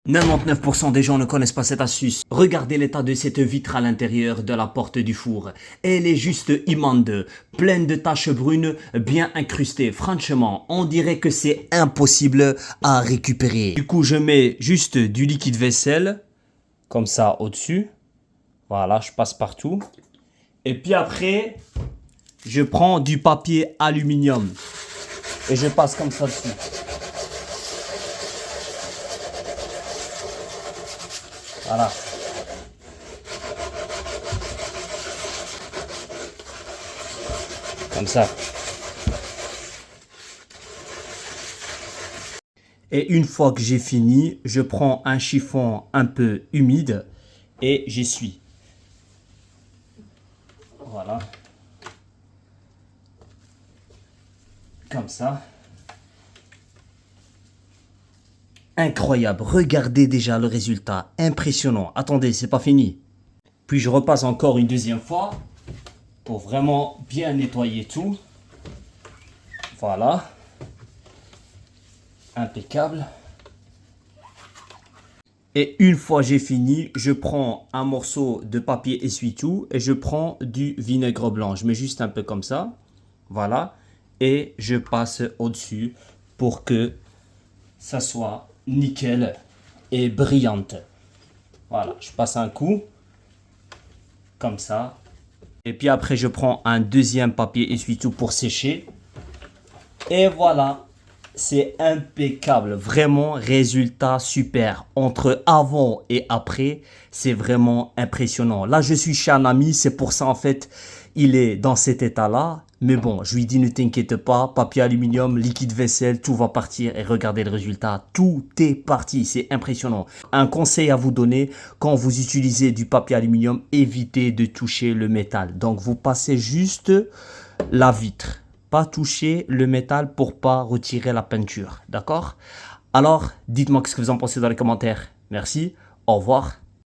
99% des gens ne connaissent pas cette astuce. Regardez l'état de cette vitre à l'intérieur de la porte du four. Elle est juste immonde, pleine de taches brunes bien incrustées. Franchement, on dirait que c'est impossible à récupérer. Du coup, je mets juste du liquide vaisselle, comme ça au-dessus. Voilà, je passe partout. Et puis après, je prends du papier aluminium et je passe comme ça dessus. Voilà. Comme ça. Et une fois que j'ai fini, je prends un chiffon un peu humide et j'essuie. Voilà. Comme ça. Incroyable, regardez déjà le résultat, impressionnant. Attendez, c'est pas fini. Puis je repasse encore une deuxième fois pour vraiment bien nettoyer tout. Voilà. Impeccable. Et une fois j'ai fini, je prends un morceau de papier essuie-tout et je prends du vinaigre blanc. Je mets juste un peu comme ça. Voilà. Et je passe au-dessus pour que ça soit nickel et brillante. Voilà, je passe un coup comme ça. Et puis après, je prends un deuxième papier essuie-tout pour sécher. Et voilà, c'est impeccable. Vraiment, résultat super. Entre avant et après, c'est vraiment impressionnant. Là, je suis chez un ami, c'est pour ça en fait, il est dans cet état-là. Mais bon, je lui dis ne t'inquiète pas, papier aluminium, liquide vaisselle, tout va partir et regardez le résultat. Tout est parti, c'est impressionnant. Un conseil à vous donner, quand vous utilisez du papier aluminium, évitez de toucher le métal. Donc vous passez juste la vitre, pas toucher le métal pour pas retirer la peinture, d'accord? Alors, dites-moi ce que vous en pensez dans les commentaires. Merci, au revoir.